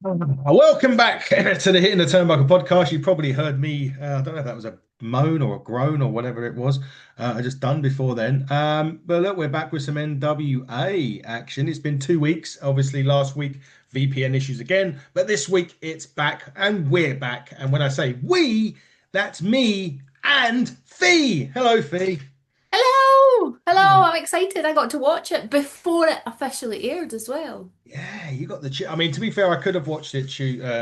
Welcome back to the Hitting the Turnbuckle podcast. You probably heard me. I don't know if that was a moan or a groan or whatever it was. I just done before then. But look, we're back with some NWA action. It's been 2 weeks. Obviously, last week VPN issues again, but this week it's back and we're back. And when I say we, that's me and Fee. Hello, Fee. Hello! Hello, I'm excited. I got to watch it before it officially aired as well. Yeah, you got the. I mean, to be fair, I could have watched it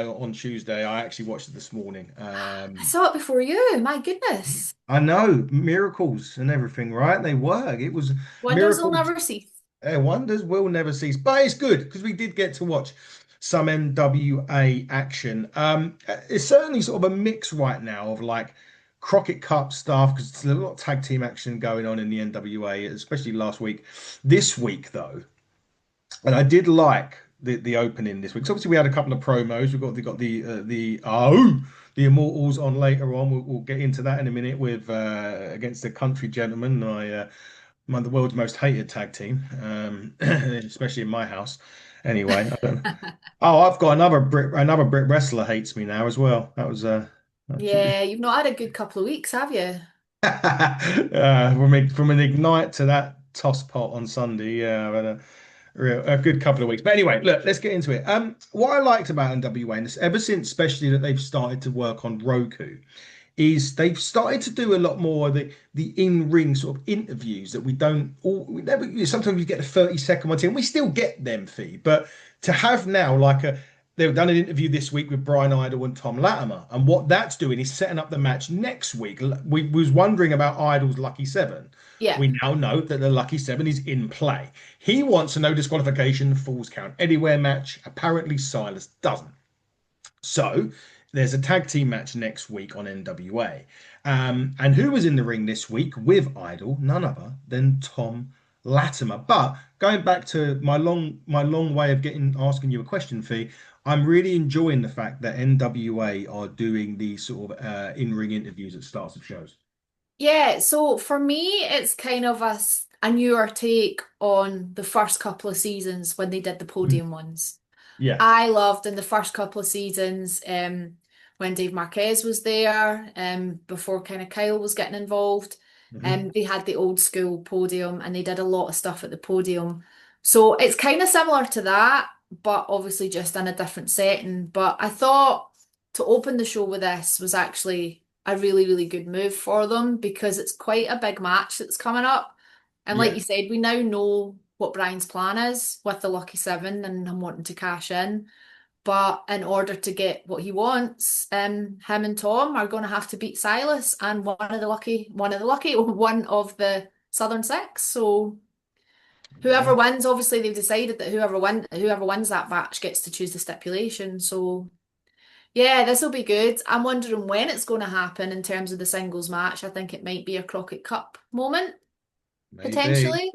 on Tuesday. I actually watched it this morning. I saw it before you. My goodness. I know miracles and everything, right? They work. It was Wonders will miracles. never cease. Wonders will never cease. But it's good because we did get to watch some NWA action. It's certainly sort of a mix right now of like Crockett Cup stuff because there's a lot of tag team action going on in the NWA, especially last week. This week, though. And I did like the opening this week. So obviously we had a couple of promos. We got the Immortals on later on. We'll get into that in a minute with against the Country Gentlemen, the world's most hated tag team, especially in my house. Anyway, I don't. Oh, I've got another Brit wrestler hates me now as well. That was Yeah, you've not had a good couple of weeks, have you? from an ignite to that toss pot on Sunday. Yeah, I've had a good couple of weeks. But anyway, look, let's get into it. What I liked about NWA, and ever since, especially that they've started to work on Roku, is they've started to do a lot more of the in-ring sort of interviews that we never sometimes we get the 30-second ones in. We still get them, Fee, but to have now they've done an interview this week with Brian Idol and Tom Latimer, and what that's doing is setting up the match next week. We was wondering about Idol's Lucky Seven. Yeah. We now know that the Lucky Seven is in play. He wants a no disqualification, falls count anywhere match. Apparently, Silas doesn't. So there's a tag team match next week on NWA. And who was in the ring this week with Idol? None other than Tom Latimer. But going back to my long way of getting asking you a question, Fee, I'm really enjoying the fact that NWA are doing these sort of in-ring interviews at starts of shows. Yeah, so for me, it's kind of a newer take on the first couple of seasons when they did the Mhm. podium ones. Yeah. I loved in the first couple of seasons when Dave Marquez was there, before kind of Kyle was getting involved. Mhm. They had the old school podium and they did a lot of stuff at the podium. So it's kind of similar to that, but obviously just in a different setting. But I thought to open the show with this was actually a really, really good move for them because it's quite a big match that's coming up. And like Yeah. you said, we now know what Brian's plan is with the Lucky Seven and him wanting to cash in. But in order to get what he wants, him and Tom are going to have to beat Silas and one of the Southern Six. So whoever Yeah. wins, obviously they've decided that whoever wins that match gets to choose the stipulation. So yeah, this will be good. I'm wondering when it's going to happen in terms of the singles match. I think it might be a Crockett Cup moment Maybe. potentially.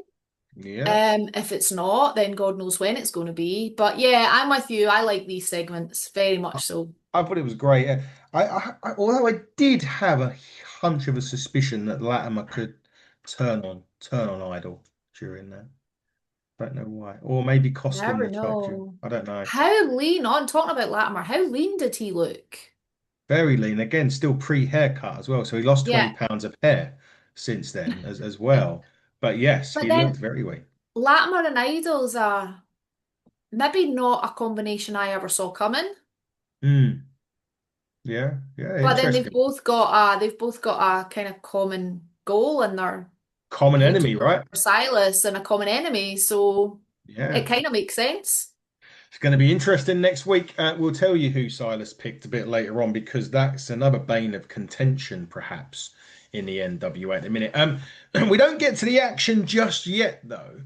Yeah. If it's not, then God knows when it's going to be. But yeah, I'm with you. I like these segments very much so. I thought it was great. Although I did have a hunch of a suspicion that Latimer could turn on Idol during that. Don't know why, or maybe cost him Never the title. know. I don't know. How lean, on talking about Latimer, how lean did he look? Very lean again, still pre-haircut as well. So he lost 20 Yeah. pounds of hair since then as well. But yes, But he looked then very weak. Latimer and Idols are maybe not a combination I ever saw coming. Hmm. Yeah, yeah, But then interesting. they've both got a kind of common goal and they're Common heading enemy, for right? Silas and a common enemy. So Yeah. it kind of makes sense. It's going to be interesting next week. We'll tell you who Silas picked a bit later on because that's another bane of contention, perhaps, in the NWA at the minute. We don't get to the action just yet, though,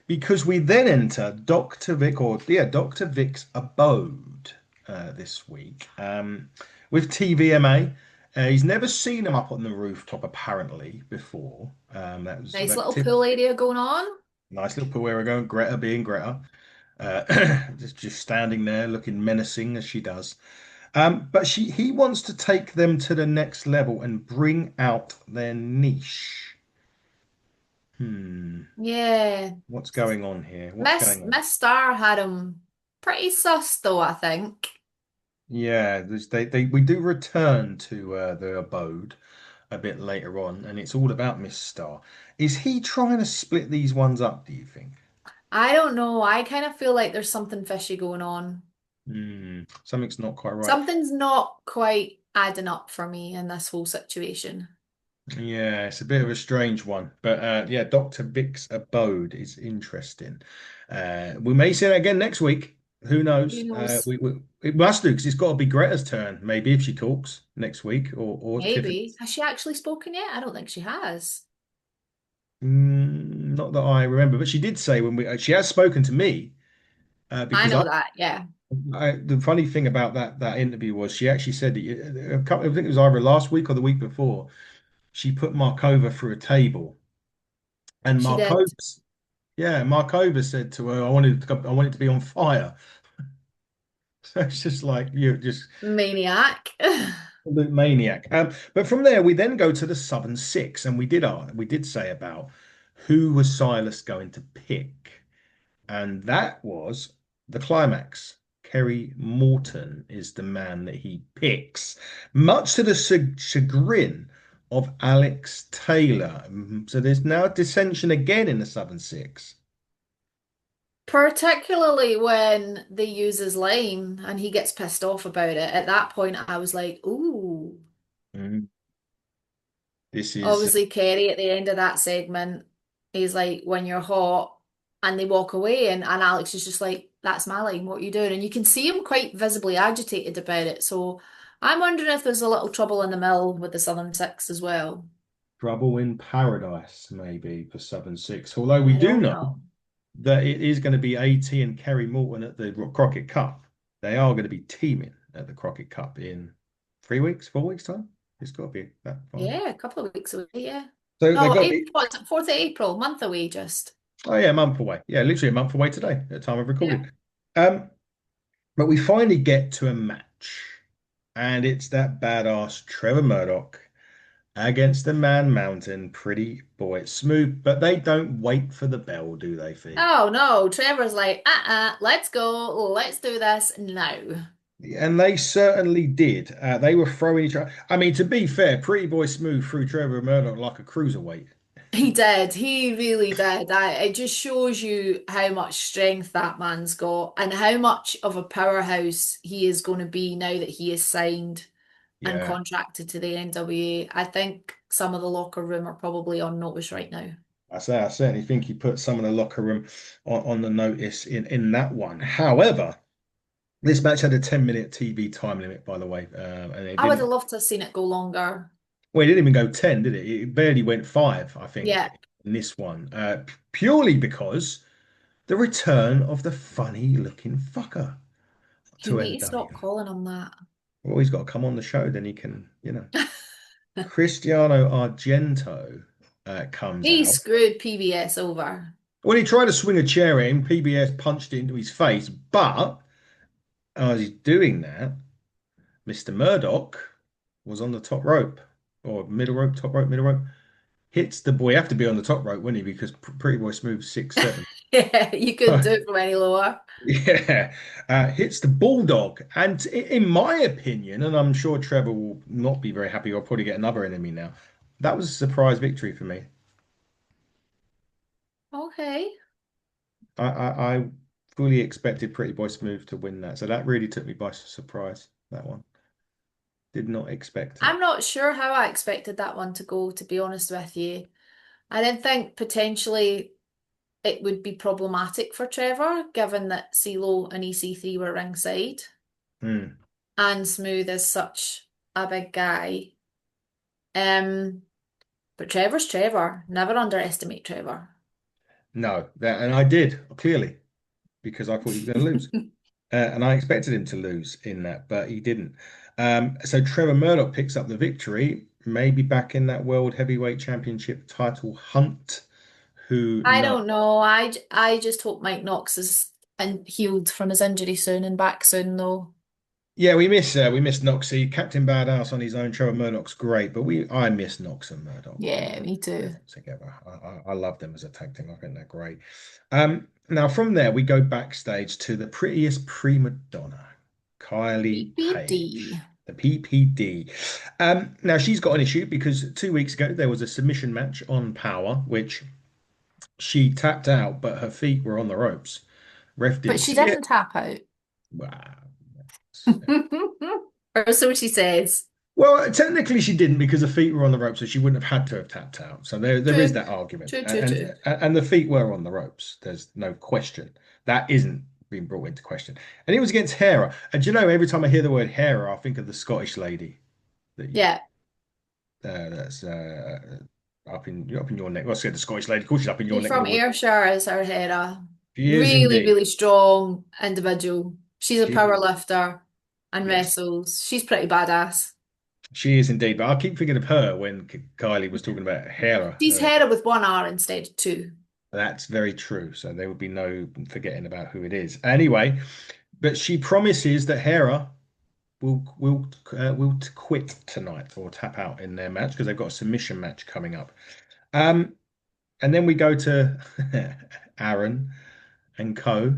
because we then enter Dr. Vic's abode this week with TVMA. He's never seen him up on the rooftop apparently before. That was Nice that little pool area going on. nice little pool where we're going. Greta being Greta. Just standing there looking menacing as she does. But he wants to take them to the next level and bring out their niche. Hmm. Yeah. What's going on here? What's Miss going on? Miss Star had him. Pretty sus though, I think. Yeah, we do return to the abode a bit later on, and it's all about Miss Star. Is he trying to split these ones up, do you think? I don't know. I kind of feel like there's something fishy going on. Something's not quite right. Something's not quite adding up for me in this whole situation. Yeah, it's a bit of a strange one, but yeah, Dr. Vic's abode is interesting. We may see that again next week. Who Who knows? knows? It must do because it's got to be Greta's turn, maybe if she talks next week, or Tiffany. Maybe. Has she actually spoken yet? I don't think she has. Not that I remember, but she did say when we she has spoken to me I because know that, yeah. the funny thing about that interview was she actually said that I think it was either last week or the week before she put Markova through a table and She did. Markova said to her, I wanted to be on fire. So it's just like you're just Maniac. absolute maniac. But from there, we then go to the Southern Six, and we did say about who was Silas going to pick, and that was the climax. Kerry Morton is the man that he picks, much to the chagrin of Alex Taylor. So there's now dissension again in the Southern Six. Particularly when they use his line and he gets pissed off about it. At that point, I was like, ooh. Mm. This is Obviously, Kerry at the end of that segment, he's like, when you're hot, and they walk away, and Alex is just like, that's my line, what are you doing? And you can see him quite visibly agitated about it. So I'm wondering if there's a little trouble in the mill with the Southern Six as well. trouble in paradise, maybe for Southern Six. Although we I do don't know know. that it is going to be AT and Kerry Morton at the Crockett Cup. They are going to be teaming at the Crockett Cup in 3 weeks, 4 weeks time. It's got to be that far. Yeah, a couple of weeks away, yeah. So they No, got to April, be, what's it, 4th of April, month away just. oh yeah, a month away. Yeah, literally a month away today at the time of Yeah. recording. Um, but we finally get to a match, and it's that badass Trevor Murdoch against the Man Mountain, pretty boy. Smooth, but they don't wait for the bell, do they, Fee? Oh no, Trevor's like, let's go, let's do this now. And they certainly did. They were throwing each other. I mean, to be fair, Pretty Boy Smooth threw Trevor Murdoch like a cruiserweight. He did. He really did. It just shows you how much strength that man's got and how much of a powerhouse he is going to be now that he is signed and Yeah, contracted to the NWA. I think some of the locker room are probably on notice right now. I certainly think he put some of the locker room on the notice in that one. However, this match had a 10-minute TV time limit, by the way, and it I would have didn't. loved to have seen it go longer. Well, it didn't even go 10, did it? It barely went five, I think, Yeah. in this one, purely because the return of the funny-looking fucker You to need to stop NW. calling him that. Well, he's got to come on the show, then he can, Cristiano Argento comes He out. screwed PBS over. When he tried to swing a chair at him, PBS punched it into his face. But as he's doing that, Mr. Murdoch was on the top rope or middle rope, top rope, middle rope. Hits the boy. Have to be on the top rope, wouldn't he? Because Pretty Boy Smooth 6'7". Yeah, you couldn't do it from any lower. Yeah, hits the bulldog. And in my opinion, and I'm sure Trevor will not be very happy, I'll probably get another enemy now. That was a surprise victory for me. Okay. I fully expected Pretty Boy Smooth to win that. So that really took me by surprise, that one. Did not expect it. I'm not sure how I expected that one to go, to be honest with you. I didn't think potentially it would be problematic for Trevor, given that 𝙋𝙊𝙒𝙍𝙍 and EC3 were ringside, Hmm. and Smooth is such a big guy. Um, but Trevor's Trevor. Never underestimate Trevor. No, and I did clearly because I thought he was going to lose. And I expected him to lose in that, but he didn't. So Trevor Murdoch picks up the victory, maybe back in that World Heavyweight Championship title hunt. Who I knows? don't know. I just hope Mike Knox is and healed from his injury soon and back soon, though. Yeah, we miss 𝙋𝙊𝙑𝙍𝙍. Captain Badass on his own. Trevor Murdoch's great, but I miss Knox and Murdoch Yeah, me too. together. I love them as a tag team. I think they're great. Now from there we go backstage to the prettiest prima donna, Kylie PPD. Paige, the PPD. Now she's got an issue because 2 weeks ago there was a submission match on Power, which she tapped out, but her feet were on the ropes. Ref But didn't she see it. didn't tap out. Wow. Or so she says. Well, technically she didn't because the feet were on the ropes, so she wouldn't have had to have tapped out. So there is True, that argument, true, true, true. and the feet were on the ropes. There's no question that isn't being brought into question. And it was against Herra. And do you know, every time I hear the word Herra, I think of the Scottish lady that you Yeah. that's up in your neck. Well, I said the Scottish lady, of course she's up in your She's neck of the from woods. Ayrshire is her Herra. She is Really, indeed. really strong individual. She's a power She lifter and yes, wrestles. She's pretty badass. she is indeed. But I keep thinking of her when Kylie was talking about Herra. She's Herra with one R instead of two. That's very true. So there would be no forgetting about who it is. Anyway, but she promises that Hera will quit tonight or tap out in their match because they've got a submission match coming up. Um, and then we go to Aron and Co.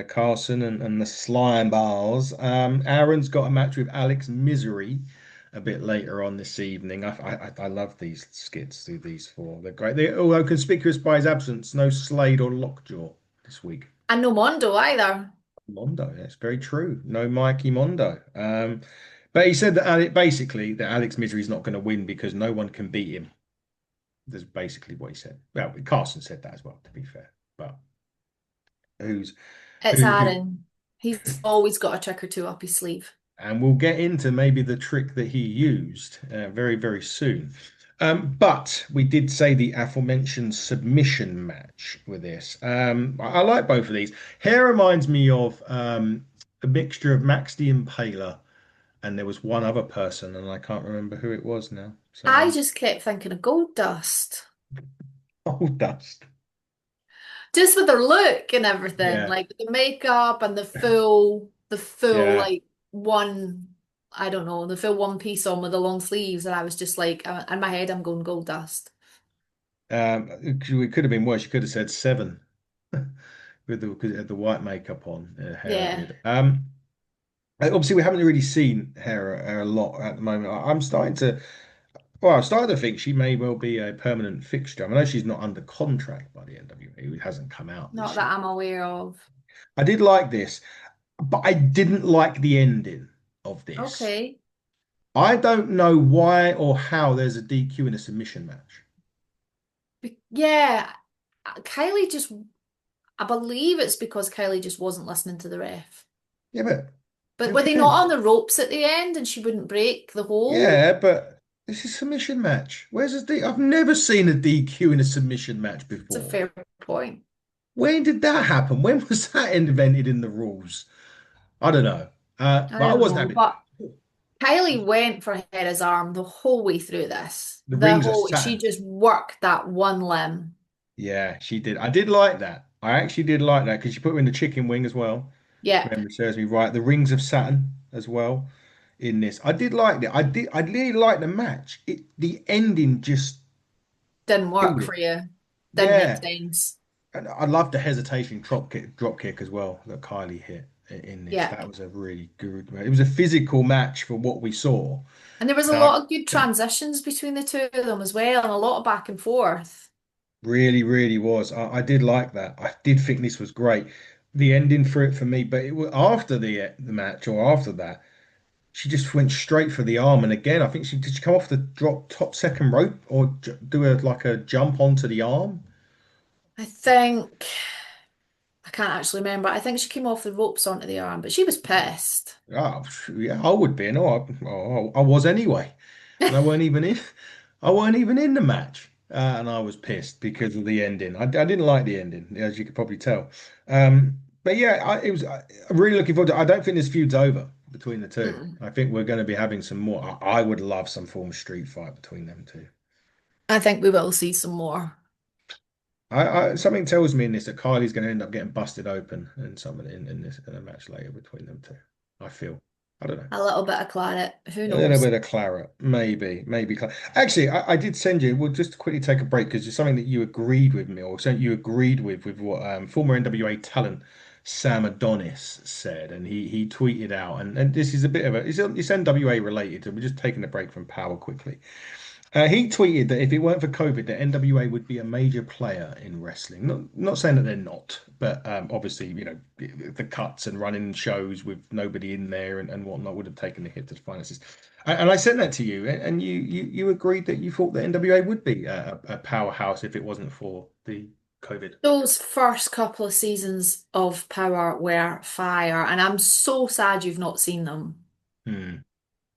Carson and the Slime Bars. Aaron's got a match with Alex Misery a bit later on this evening. I love these skits through these four. They're great. Although conspicuous by his absence, no Slade or Lockjaw this week. And no Mondo either. Mondo, that's very true. No Mikey Mondo. But he said that basically that Alex Misery is not going to win because no one can beat him. That's basically what he said. Well, Carson said that as well, to be fair. But who's It's who Aaron. He's always got a trick or two up his sleeve. and we'll get into maybe the trick that he used very, very soon. But we did say the aforementioned submission match with this. I like both of these. Hair reminds me of a mixture of Max the Impaler, and there was one other person, and I can't remember who it was now. I So, just kept thinking of Gold Dust. oh, dust. Just with their look and everything, Yeah, like the makeup and the full yeah. like one, I don't know, the full one piece on with the long sleeves, and I was just like, in my head, I'm going Gold Dust. It could have been worse. You could have said seven with the because it had the white makeup on. Hera Yeah, did. Obviously, we haven't really seen Hera a lot at the moment. I'm starting to. Well, I'm starting to think she may well be a permanent fixture. I know she's not under contract by the NWA. It hasn't come out not this that year. I'm aware of. I did like this, but I didn't like the ending of this. Okay. I don't know why or how there's a DQ in a submission match. Yeah, Kylie just, I believe it's because Kylie just wasn't listening to the ref. Yeah, but But were they not again, on the ropes at the end and she wouldn't break the hold? yeah, but this is a submission match. Where's the D? I've never seen a DQ in a submission match It's a before. fair point. When did that happen? When was that invented in the rules? I don't know. I But I don't wasn't know, happy. but Kylie went for Herra's arm the whole way through this. The rings of She Saturn. just worked that one limb. Yeah, she did. I did like that. I actually did like that because she put her in the chicken wing as well. If Yep, memory serves me right. The rings of Saturn as well in this. I did like that. I did. I really liked the match. The ending just didn't work killed for it. you. Didn't make Yeah, sense. and I love the hesitation drop kick as well that Kylie hit in this. Yeah. That was a really good. It was a physical match for what we saw. And there was a And I lot of good transitions between the two of them as well, and a lot of back and forth. really, really was. I did like that. I did think this was great. The ending for it for me, but it was after the match or after that, she just went straight for the arm. And again, I think she come off the drop top second rope or do like a jump onto the arm. I think, I can't actually remember. I think she came off the ropes onto the arm, but she was pissed. Oh, yeah, I would be. No, I was anyway, and I weren't even in. I weren't even in the match, and I was pissed because of the ending. I didn't like the ending, as you could probably tell. But yeah, I'm really looking forward to. I don't think this feud's over between the two. Mm. I think we're going to be having some more. I would love some form of street fight between them two. I think we will see some more. Something tells me in this that Kylie's going to end up getting busted open in in a match later between them two. I feel. I don't know. A little bit of claret. Who A little knows? bit of claret, maybe. Actually, I did send you. We'll just quickly take a break because it's something that you agreed with me, or something you agreed with what former NWA talent Sam Adonis said, and he tweeted out, and this is a bit of a it's NWA related, and we're just taking a break from Power quickly. He tweeted that if it weren't for COVID, the NWA would be a major player in wrestling. Not saying that they're not, but obviously, the cuts and running shows with nobody in there and whatnot would have taken the hit to the finances. And I sent that to you, and you agreed that you thought the NWA would be a powerhouse if it wasn't for the COVID. Those first couple of seasons of Power were fire, and I'm so sad you've not seen them Hmm.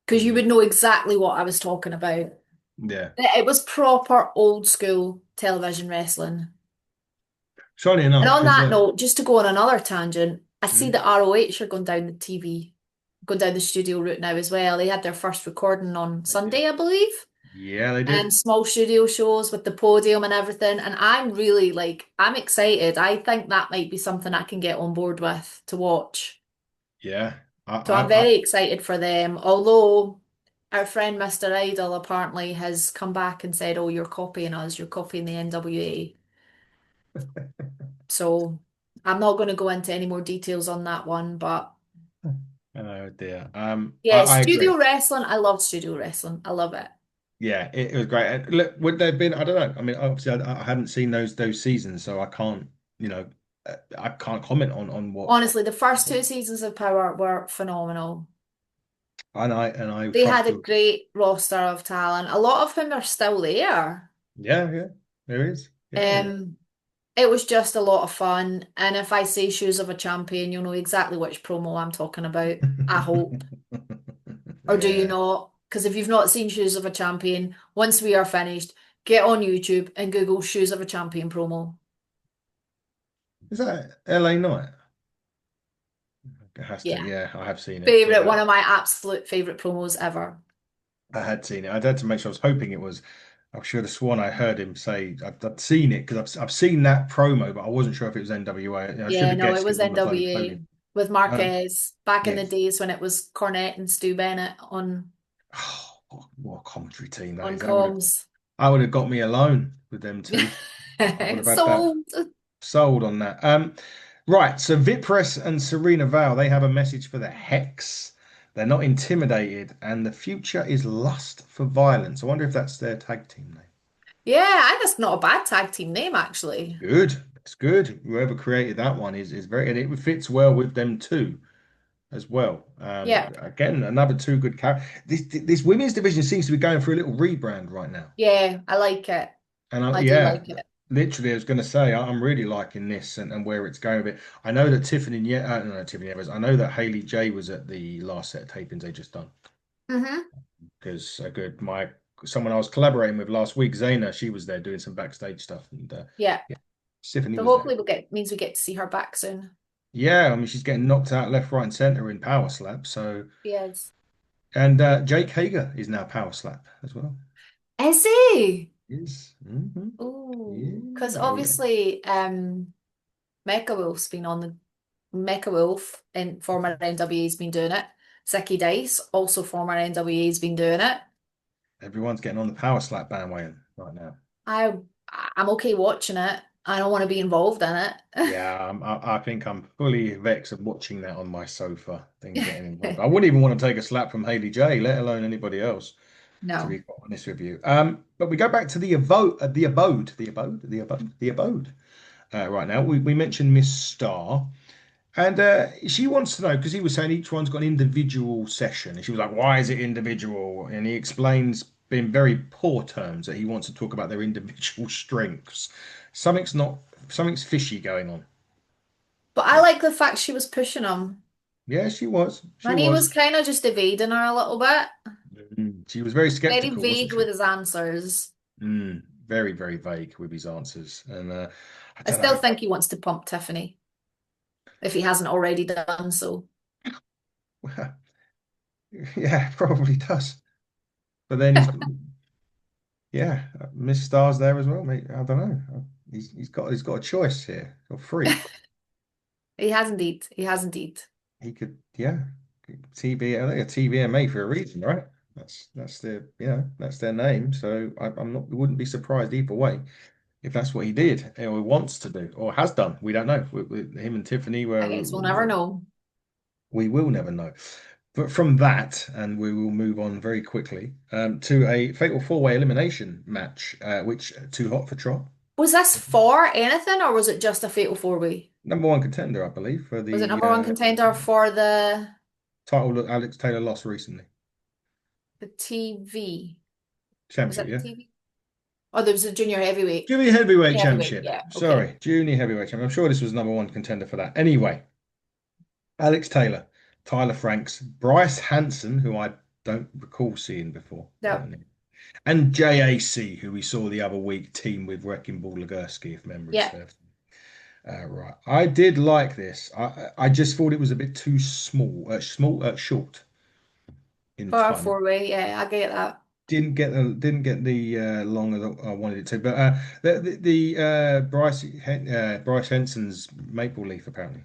because you Hmm. would know exactly what I was talking about. Yeah. It was proper old school television wrestling. Funny And enough, on because that note, just to go on another tangent, I see hmm, that ROH are going down the TV, going down the studio route now as well. They had their first recording on they did. Sunday, I believe. Yeah, they And did. small studio shows with the podium and everything. And I'm really like, I'm excited. I think that might be something I can get on board with to watch. Yeah. So I'm I very excited for them. Although our friend Mr. Idol apparently has come back and said, "Oh, you're copying us. You're copying the NWA." So I'm not going to go into any more details on that one, but oh dear. yeah, I agree. studio wrestling. I love studio wrestling. I love it. Yeah, it was great. And look, would there have been? I don't know. I mean, obviously, I haven't seen those seasons, so I can't, I can't comment on what. Honestly, the first two seasons of Power were phenomenal. And I They trust had a you. great roster of talent. A lot of whom are still there. Yeah, yeah, there is. Yeah, yeah. Um, it was just a lot of fun. And if I say Shoes of a Champion, you'll know exactly which promo I'm talking about. I hope. Or do you Yeah. not? Because if you've not seen Shoes of a Champion, once we are finished, get on YouTube and Google Shoes of a Champion promo. Is that LA Night? It has to. Yeah. Yeah, I have seen it. Favorite, Yeah, one of my absolute favorite promos ever. I had seen it. I had to make sure. I was hoping it was. I should have sworn I heard him say I'd seen it because I've seen that promo, but I wasn't sure if it was NWA. I should Yeah, have no, it guessed it was was on the phone with NWA COVID. with Um, Marquez back in the yes. days when it was Cornette and Stu Bennett Oh, what a commentary team that on is. comms. I would have got me alone with them two. I would have had that Sold. sold on that. Right. So Vipress and Serena Vale, they have a message for the Hex. They're not intimidated, and the future is lust for violence. I wonder if that's their tag team name. Yeah, I that's not a bad tag team name actually. Good. It's good. Whoever created that one is very, and it fits well with them too as well. Yeah, Again, another two good characters. This women's division seems to be going through a little rebrand right now. yeah, I like it. And I do yeah, like it. literally, I was going to say I'm really liking this and where it's going with it. I know that no, Tiffany Evans. I know that Haley J was at the last set of tapings they just done Hmm. because someone I was collaborating with last week, Zaina, she was there doing some backstage stuff, and Yeah. yeah, Tiffany So was there. hopefully means we get to see her back soon. Yeah, I mean she's getting knocked out left, right, and center in Power Slap. So Yes. and Jake Hager is now Power Slap as well. Is he? Yes. Oh, because Yeah, yeah. obviously, Mecha Wolf's been on the Mecha Wolf and former NWA's been doing it. Zicky Dice, also former NWA's been doing it. Everyone's getting on the Power Slap bandwagon right now. I I'm okay watching it. I don't want to be involved in Yeah, I think I'm fully vexed of watching that on my sofa, then getting involved. it. I wouldn't even want to take a slap from Haley J, let alone anybody else, to No. be quite honest with you. But we go back to the abode. Right now, we mentioned Miss Star, and she wants to know because he was saying each one's got an individual session, and she was like, "Why is it individual?" And he explains in very poor terms that he wants to talk about their individual strengths. Something's not, something's fishy going on. But I like the fact she was pushing him. Yeah, she was. She And he was. was kind of just evading her a little bit. She was very Very skeptical, wasn't vague she? with his answers. Very, very vague with his answers. And I I don't still know. think he wants to pump Tiffany, if he hasn't already done so. Yeah, probably does. But then yeah, Miss Star's there as well, mate. I don't know. He's got a choice here, or free. He has indeed. He has indeed. He could, yeah. TVMA for a reason, right? That's their that's their name. So I'm not wouldn't be surprised either way if that's what he did or wants to do or has done. We don't know. Him and Tiffany I guess we'll never know. we will never know. But from that, and we will move on very quickly to a fatal four-way elimination match, which too hot for trot. Was this for anything or was it just a fatal four-way? Number one contender, I believe, for Was it the number one contender for title that Alex Taylor lost recently. the TV? Was Championship, that the yeah. TV? Oh, there was a junior heavyweight. Junior Heavyweight Junior heavyweight, Championship. yeah, okay. Sorry, Junior Heavyweight Championship. I'm sure this was number one contender for that. Anyway, Alex Taylor, Tyler Franks, Bryce Hanson, who I don't recall seeing before, Yep. and J.A.C, who we saw the other week team with Wrecking Ball 𝙍𝙍𝙍, if memory Yeah. serves. Right. I did like this. I just thought it was a bit too short in For a time. four-way, yeah, I get that. Didn't get the longer that I wanted it to. But Bryce Henson's Maple Leaf apparently.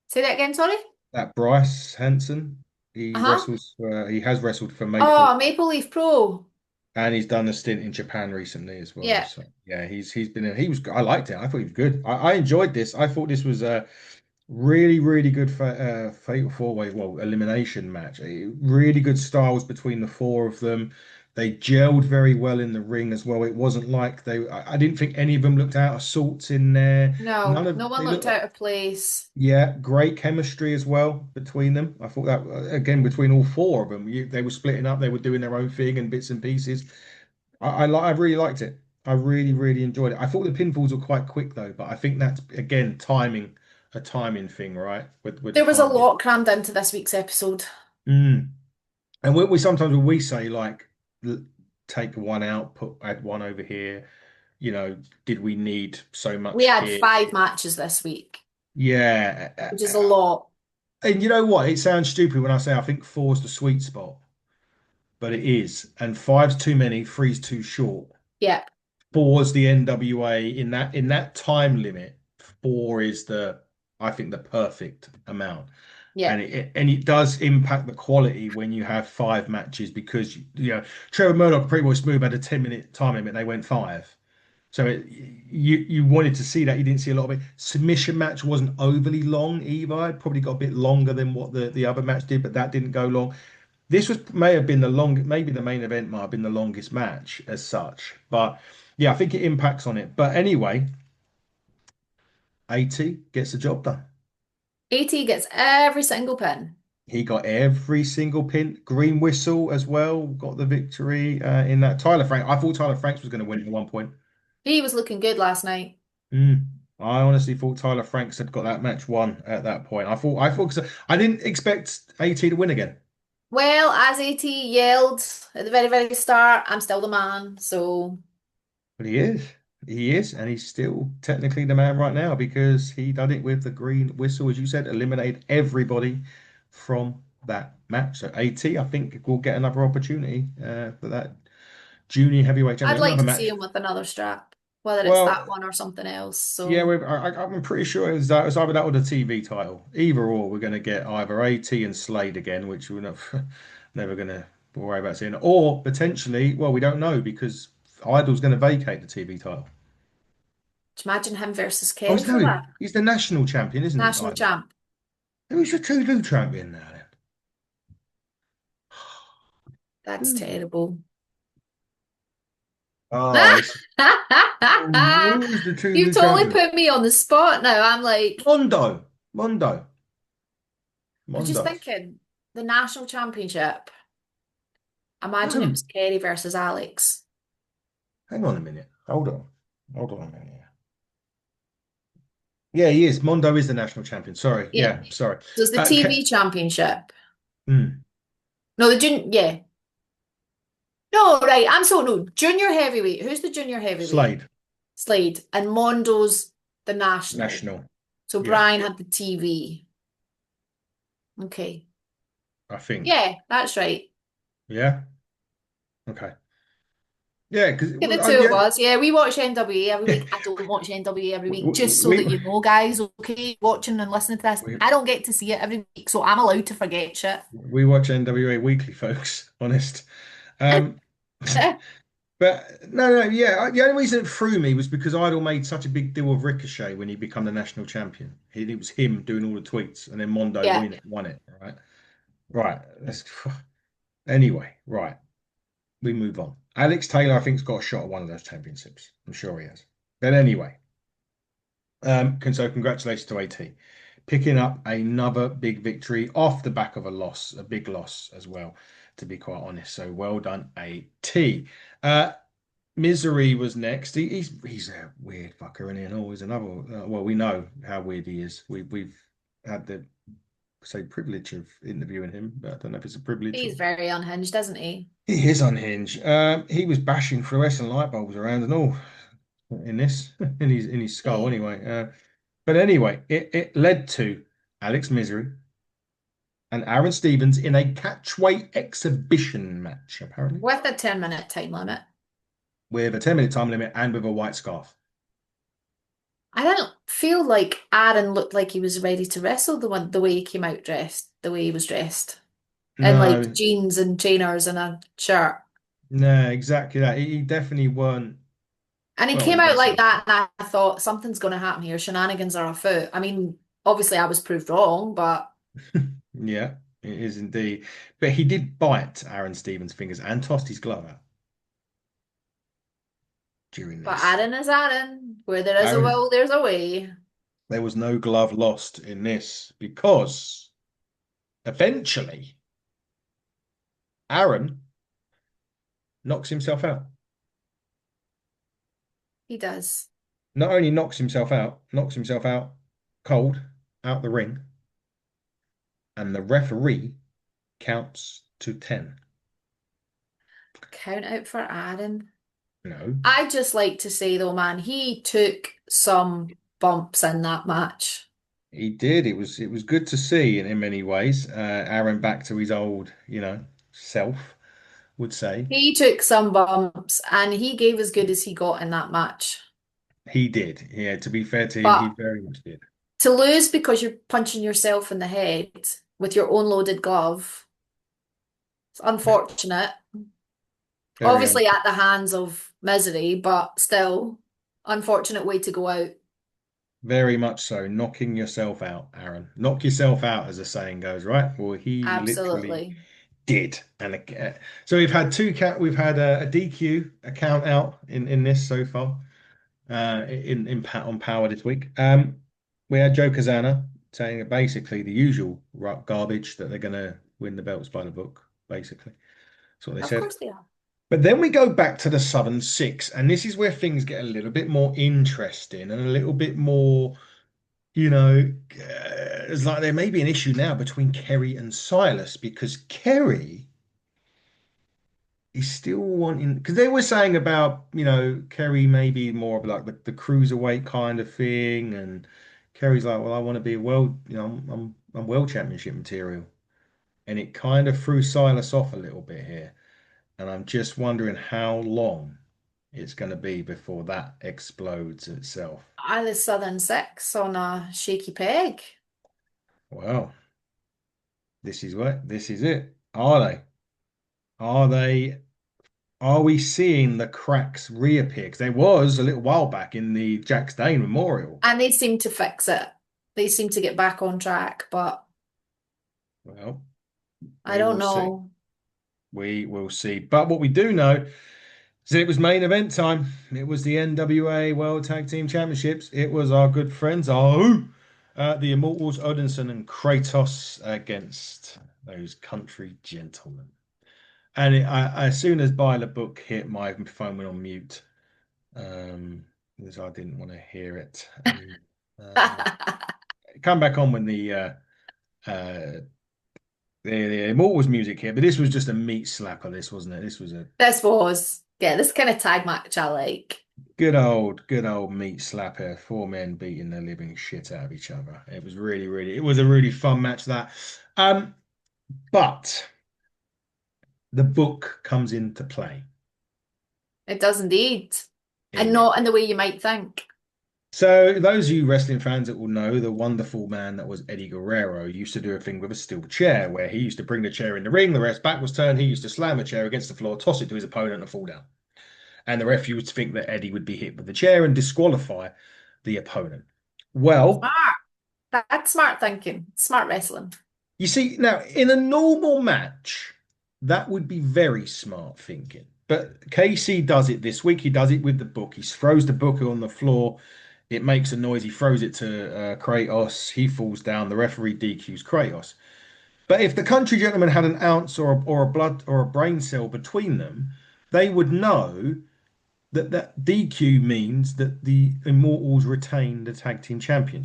Say that again, sorry? That Bryce Hanson, Uh-huh. he has wrestled for Maple, Oh, Maple Leaf Pro. and he's done a stint in Japan recently as well. Yeah. So yeah, he was. I liked it. I thought he was good. I enjoyed this. I thought this was a really good fatal four-way, well, elimination match. Really good styles between the four of them. They gelled very well in the ring as well. It wasn't like I didn't think any of them looked out of sorts in there. None No, of no one they looked looked like, out of place. yeah, great chemistry as well between them. I thought that again between all four of them, they were splitting up. They were doing their own thing and bits and pieces. I really liked it. I really enjoyed it. I thought the pinfalls were quite quick though, but I think that's again a timing thing, right? With the There was a timing. lot crammed into this week's episode. Mm. And we sometimes when we say like take one out, add one over here, did we need so We much had here? 5 matches this week, Yeah. which is a lot. And you know what? It sounds stupid when I say I think four's the sweet spot, but it is. And five's too many, three's too short. Yeah, Four's the NWA in that time limit. Four is I think the perfect amount. yeah, And it does impact the quality when you have 5 matches because Trevor Murdoch pretty much smooth had a 10-minute time limit. They went five. So you wanted to see that. You didn't see a lot of it. Submission match wasn't overly long either. It probably got a bit longer than what the other match did, but that didn't go long. This may have been the long, maybe the main event might have been the longest match as such. But yeah, I think it impacts on it. But anyway, 𝙋𝙯 gets the job done. AT gets every single pin. He got every single pin. Green whistle as well. Got the victory in that. I thought Tyler Franks was going to win at one point. He was looking good last night. I honestly thought Tyler Franks had got that match won at that point. I thought because I didn't expect AT to win again. Well, as AT yelled at the very start, I'm still the man. So But he is. He is, and he's still technically the man right now because he done it with the green whistle, as you said, eliminate everybody from that match. So AT, I think, will get another opportunity for that junior heavyweight I'd champion. like Another to see match. him with another strap, whether it's that Well, one or something else. yeah, So I'm pretty sure it was either that or the TV title. Either or, we're going to get either AT and Slade again, which we're not, never going to worry about seeing, or potentially, well, we don't know because Idol's going to vacate the TV title. just imagine him versus Oh, Kelly for that. he's the national champion, isn't he, National Idol? champ. Who's your two-do champion now That's then? terrible. Oh, who's the You've two-do totally champion? put me on the spot now. I'm like, Mondo, I'm just Mondo. thinking the national championship. Imagine it Hmm. was Kerry versus Alex. Hang on a minute. Hold on a minute. Yeah, he is. Mondo is the national champion. Sorry. Yeah. Yeah, sorry. So it's the Okay. TV championship. Hmm. No, the junior, yeah. No, right. I'm so no. Junior heavyweight. Who's the junior heavyweight? Slade, Slade. And Mondo's the national. national. So Yeah, Brian had the TV. Okay. I think. Yeah, that's right. Yeah. Okay. Yeah, because Get the two of us. Yeah, we watch NWA every week. I don't watch NWA every week, just so we, that you know, guys, okay? Watching and listening to this, we I don't get to see it every week, so I'm allowed to forget shit. we watch NWA weekly, folks. Honest. Um, but no, yeah. The only reason it threw me was because Idol made such a big deal of Ricochet when he became the national champion. It was him doing all the tweets, and then Mondo Yeah, won it. Right, right. Anyway, right. We move on. Alex Taylor, I think, has got a shot at one of those championships. I'm sure he has. But anyway, so congratulations to AT. Picking up another big victory off the back of a loss, a big loss as well, to be quite honest. So well done, AT. Misery was next. He's a weird fucker, and he always another. Well, we know how weird he is. We've had the say privilege of interviewing him, but I don't know if it's a privilege he's or very unhinged, isn't he? he is unhinged. He was bashing fluorescent light bulbs around and all in this in his skull Yeah. anyway. But anyway, it led to Alex Misery and Aron Stevens in a catchweight exhibition match, apparently, With a 10-minute time limit. with a 10-minute time limit and with a white scarf. I don't feel like Aaron looked like he was ready to wrestle the way he came out dressed, the way he was dressed. In like No, jeans and trainers and a shirt. no, exactly that. He definitely weren't. And he Well, came he out was. like that, and I thought something's going to happen here. Shenanigans are afoot. I mean, obviously, I was proved wrong, but Yeah, it is indeed. But he did bite Aaron Stevens' fingers and tossed his glove out during this. Aaron is Aaron. Where there is a Aaron, will, there's a way. there was no glove lost in this because eventually Aaron knocks himself out. He does. Not only knocks himself out cold, out the ring, and the referee counts to 10. Count out for Aaron. No, I just like to say though, man, he took some bumps in that match. he did. It was good to see in many ways. Aaron back to his old, self, would say. He took some bumps and he gave as good as he got in that match. He did. Yeah, to be fair to him, he But very much did. to lose because you're punching yourself in the head with your own loaded glove, it's unfortunate. Very Obviously at the hands of misery, but still, unfortunate way to go out. very much so. Knocking yourself out, Aaron. Knock yourself out, as the saying goes, right? Well, he literally Absolutely. did. And so we've had we've had a DQ, a count out in this so far. In on Power this week. We had Joe Cazana saying that basically the usual garbage that they're going to win the belts by the book. Basically, that's what they Of said. course they are. But then we go back to the Southern Six, and this is where things get a little bit more interesting and a little bit more, it's like there may be an issue now between Kerry and Silas because Kerry is still wanting because they were saying about Kerry maybe more of like the cruiserweight kind of thing, and Kerry's like, well, I want to be a world, I'm world championship material, and it kind of threw Silas off a little bit here. And I'm just wondering how long it's going to be before that explodes itself. I the Southern Six on a shaky peg. Well, this is it. Are they? Are they? Are we seeing the cracks reappear? Because there was a little while back in the Jack Dane Memorial. And they seem to fix it. They seem to get back on track, but Well, I we don't will see. know. We will see. But what we do know is it was main event time. It was the NWA World Tag Team Championships. It was our good friends, the Immortals, Odinson and Kratos against those country gentlemen. And as soon as By the Book hit, my phone went on mute because I didn't want to hear it. And come back on when uh, the Immortals music here, but this was just a meat slapper. This wasn't it. This was a This kind of tag match I like. good old meat slapper. Four men beating the living shit out of each other. It was it was a really fun match that. But the book comes into play. It does indeed. And Indeed. not in the way you might think. So those of you wrestling fans that will know the wonderful man that was Eddie Guerrero used to do a thing with a steel chair where he used to bring the chair in the ring, the ref's back was turned, he used to slam a chair against the floor, toss it to his opponent and fall down. And the ref used to think that Eddie would be hit with the chair and disqualify the opponent. Well, Smart. That's smart thinking. Smart wrestling. you see, now in a normal match, that would be very smart thinking. But KC does it this week. He does it with the book. He throws the book on the floor. It makes a noise. He throws it to Kratos. He falls down. The referee DQs Kratos. But if the country gentleman had an ounce or a blood or a brain cell between them, they would know that that DQ means that the Immortals retain the tag team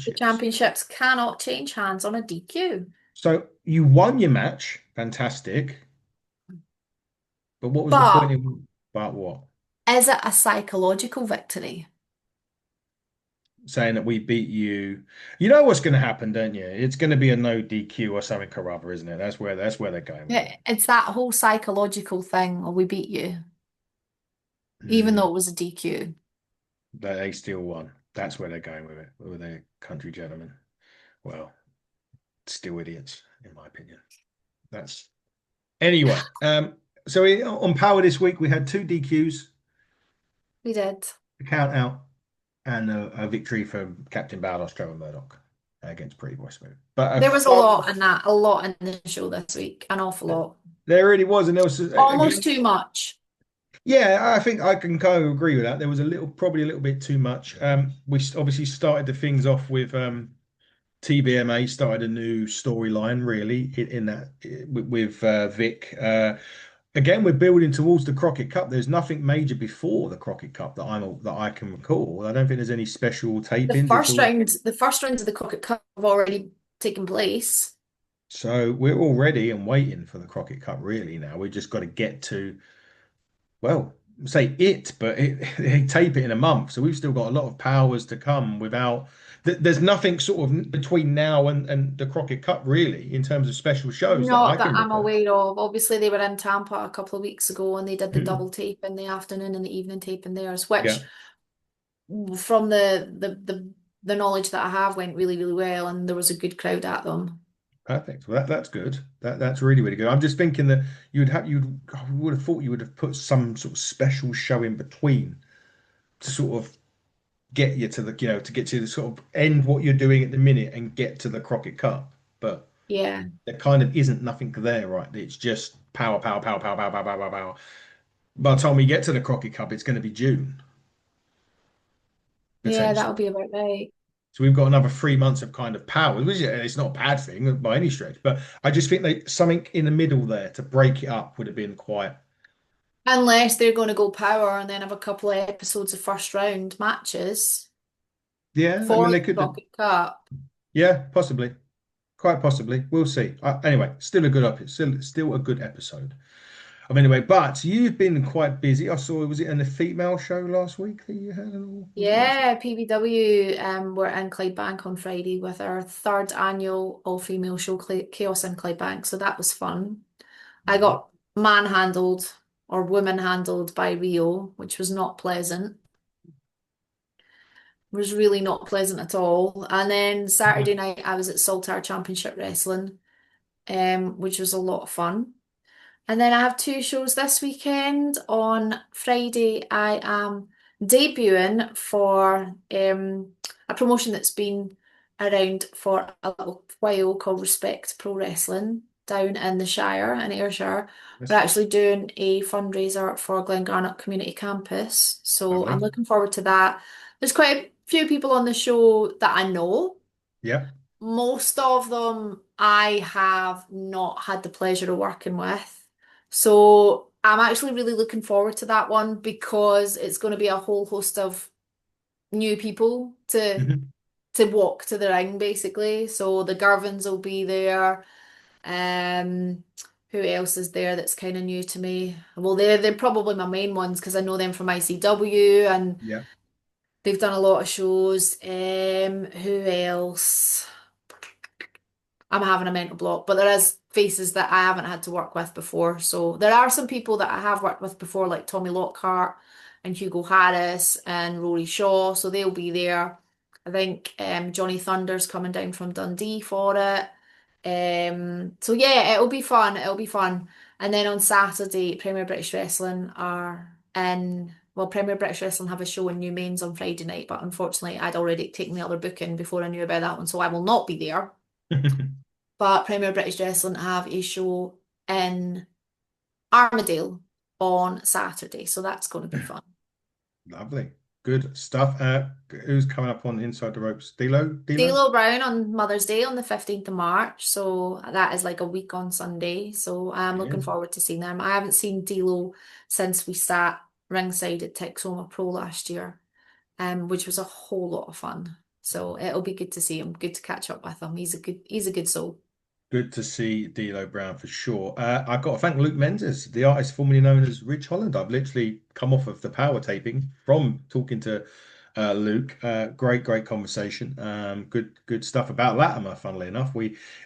The championships. championships cannot change hands on a DQ. So you won your match, fantastic. But what was the But point in but what? is it a psychological victory? Saying that we beat you. You know what's going to happen, don't you? It's going to be a no DQ or something or other, isn't it? That's where they're going with it. It's that whole psychological thing, or we beat you, even Hmm. though it was a DQ. They still won. That's where they're going with it, with their country gentlemen. Well, still idiots, in my opinion. That's anyway. On Power this week, we had two DQs, We did. a count out, and a victory for Captain Badass Trevor Murdoch against Pretty Boy Smooth. But a There was a fun, lot in that, a lot in the show this week, an awful lot. there really was, and there was Almost again. too much. Yeah, I think I can kind of agree with that. There was probably a little bit too much. We obviously started the things off with TBMA started a new storyline really in that with Vic. Again, we're building towards the Crockett Cup. There's nothing major before the Crockett Cup that I can recall. I don't think there's any special tapings. It's all The first round of the Crockett Cup have already taken place. so we're all ready and waiting for the Crockett Cup really now. We just got to get to well, say it, but they tape it in a month. So we've still got a lot of powers to come without. There's nothing sort of between now and the Crockett Cup really in terms of special shows that I Not that can I'm recall. aware of. Obviously, they were in Tampa a couple of weeks ago and they did the double tape in the afternoon and the evening tape in theirs, which Yeah, from the knowledge that I have went really, really well and there was a good crowd at them. perfect. Well, that's good. That's really really good. I'm just thinking that I would have thought you would have put some sort of special show in between to sort of get you to to get to the sort of end what you're doing at the minute and get to the Crockett Cup. But Yeah. there kind of isn't nothing there, right? It's just power, power, power, power, power, power, power, power, power. By the time we get to the Crockett Cup, it's going to be June, Yeah, that'll potentially. be about right. So we've got another 3 months of kind of power, which it's not a bad thing by any stretch. But I just think something in the middle there to break it up would have been quite. Unless they're going to go power and then have a couple of episodes of first round matches Yeah, I mean for they the could. Crockett Cup. Yeah, possibly, quite possibly. We'll see. Anyway, still a good episode. Anyway, but you've been quite busy. I saw was it in the female show last week that you had? Or was it last week? Yeah, PBW were in Clydebank on Friday with our third annual all-female show Chaos in Clydebank, so that was fun. I Mhm. got manhandled or woman handled by Rio, which was not pleasant. Was really not pleasant at all. And then Saturday night I was at Saltire Championship Wrestling, which was a lot of fun. And then I have two shows this weekend. On Friday, I am debuting for a promotion that's been around for a little while called Respect Pro Wrestling down in the Shire in Ayrshire. We're Yes, actually doing a fundraiser for Glengarnock Community Campus. So I'm lovely. looking forward to that. There's quite a few people on the show that I know. Yeah. Most of them I have not had the pleasure of working with. So I'm actually really looking forward to that one because it's going to be a whole host of new people Mhm. to walk to the ring basically. So the Garvins will be there. Um, who else is there that's kind of new to me? Well, they're probably my main ones because I know them from ICW and Yeah. they've done a lot of shows. Who else? I'm having a mental block, but there is faces that I haven't had to work with before. So there are some people that I have worked with before, like Tommy Lockhart, and 𝙋𝙊𝙑𝙍𝙍 and Rory Shaw, so they'll be there. I think Johnny Thunder's coming down from Dundee for it. So yeah, it'll be fun. It'll be fun. And then on Saturday, Premier British Wrestling are in. Well, Premier British Wrestling have a show in New Mains on Friday night, but unfortunately, I'd already taken the other booking before I knew about that one, so I will not be there. But Premier British Wrestling have a show in Armadale on Saturday, so that's going to be fun. Lovely. Good stuff. Who's coming up on Inside the Ropes? D'Lo? D'Lo? D'Lo Brown on Mother's Day on the 15th of March, so that is like a week on Sunday. So I'm Yeah. looking forward to seeing them. I haven't seen D'Lo since we sat ringside at Texoma Pro last year, which was a whole lot of fun. So it'll be good to see him, good to catch up with him. He's a good soul. Good to see D'Lo Brown for sure. I've got to thank Luke Menzies, the artist formerly known as Rich Holland. I've literally come off of the power taping from talking to Luke. Great conversation. Good stuff about Latimer. Funnily enough,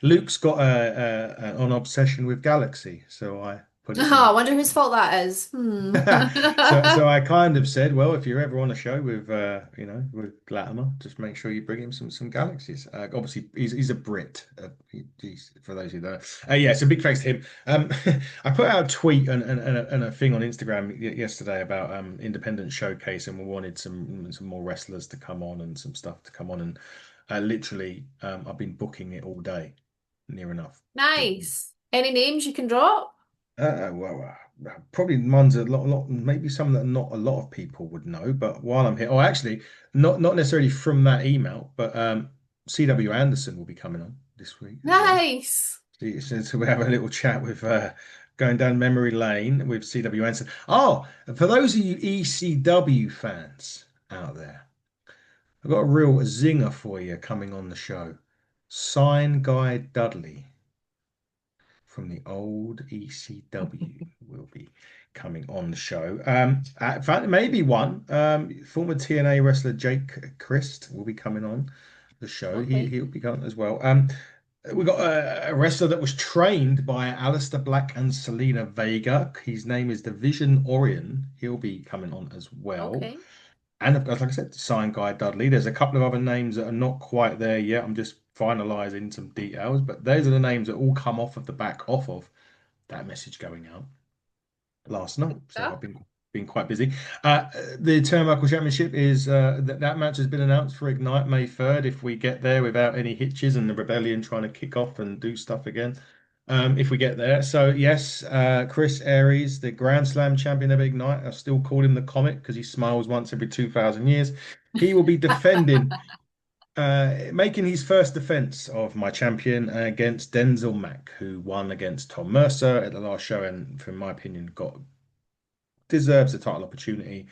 Luke's got an obsession with Galaxy, so I put it Oh, in. I wonder whose fault that is. Hmm. So I kind of said, well, if you're ever on a show with with Latimer, just make sure you bring him some galaxies. Obviously, he's a Brit. He's for those who don't know. Yeah, so big thanks to him. I put out a tweet and a thing on Instagram yesterday about independent showcase, and we wanted some more wrestlers to come on and some stuff to come on, and literally I've been booking it all day, near enough. Nice. Any names you can drop? Probably ones a lot, maybe some that not a lot of people would know. But while I'm here, oh, actually, not necessarily from that email, but CW Anderson will be coming on this week as well. Nice. So we have a little chat with going down memory lane with CW Anderson. Oh, and for those of you ECW fans out there, I've got a real zinger for you coming on the show. Sign Guy Dudley from the old ECW will be coming on the show. In fact, maybe one. Former TNA wrestler Jake Christ will be coming on the show. Okay. He'll be coming as well. We got a wrestler that was trained by Alistair Black and Selena Vega. His name is Division Orion. He'll be coming on as well. Okay. And of course, like I said, Sign Guy Dudley. There's a couple of other names that are not quite there yet. I'm just finalizing some details, but those are the names that all come off of that message going out last night. So Stuff. I've been quite busy. The Turnbuckle Championship is that match has been announced for Ignite May 3rd. If we get there without any hitches and the rebellion trying to kick off and do stuff again. If we get there. So yes, Chris Aries, the Grand Slam champion of Ignite, I still call him the Comet because he smiles once every 2,000 years. He will be defending making his first defense of my champion against Denzel Mack, who won against Tom Mercer at the last show, and from my opinion, deserves a title opportunity.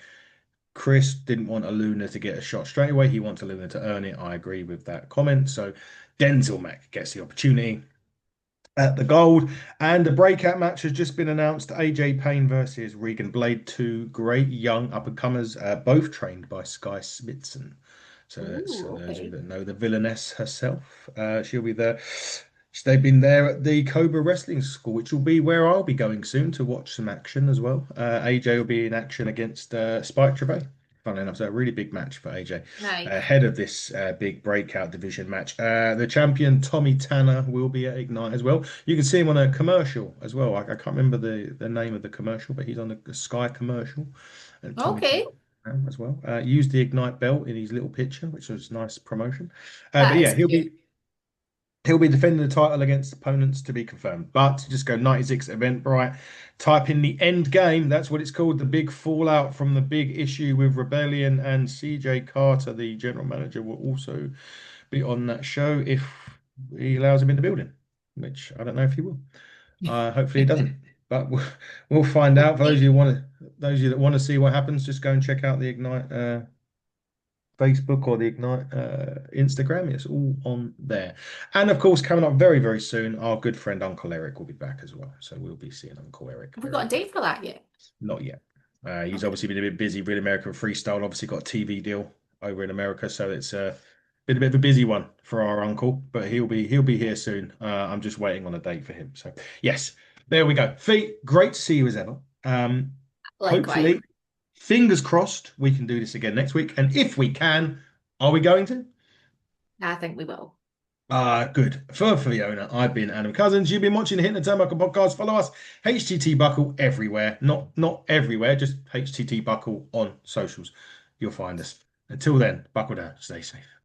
Chris didn't want a Luna to get a shot straight away. He wants a Luna to earn it. I agree with that comment. So Denzel Mack gets the opportunity at the gold. And the breakout match has just been announced. AJ Payne versus Regan Blade, two great young up-and-comers, both trained by Skye Smithson. So that's Ooh, those of you okay. that know the villainess herself. She'll be there. They've been there at the Cobra Wrestling School, which will be where I'll be going soon to watch some action as well. AJ will be in action against Spike Trevor. Funnily enough, so a really big match for AJ Nice. ahead of this big breakout division match. The champion Tommy Tanner will be at Ignite as well. You can see him on a commercial as well. I can't remember the name of the commercial, but he's on a Sky commercial. And Tommy Tanner Okay. as well. Used the Ignite belt in his little picture, which was nice promotion. But That yeah, is cute. he'll be defending the title against opponents to be confirmed. But just go 96 Eventbrite, type in the end game. That's what it's called. The big fallout from the big issue with Rebellion, and CJ Carter, the general manager, will also be on that show if he allows him in the building, which I don't know if he will. Hopefully he doesn't. But we'll find out. For those of Okay. you those of you that want to see what happens, just go and check out the Ignite Facebook or the Ignite Instagram. It's all on there. And of course, coming up very soon, our good friend Uncle Eric will be back as well. So we'll be seeing Uncle Eric Have we got very, a very date for that yet? not yet. He's Okay. obviously been a bit busy. Real American Freestyle obviously got a TV deal over in America, so it's been a bit of a busy one for our uncle. But he'll be here soon. I'm just waiting on a date for him. So yes, there we go. Fee, great to see you as ever. Likewise. Hopefully. Fingers crossed we can do this again next week. And if we can, are we going to? I think we will. Good. For Fiona, I've been Adam Cousins. You've been watching the Hit the Turnbuckle podcast. Follow us, HTT Buckle, everywhere. Not everywhere, just HTT Buckle on socials. You'll find us. Until then, buckle down. Stay safe.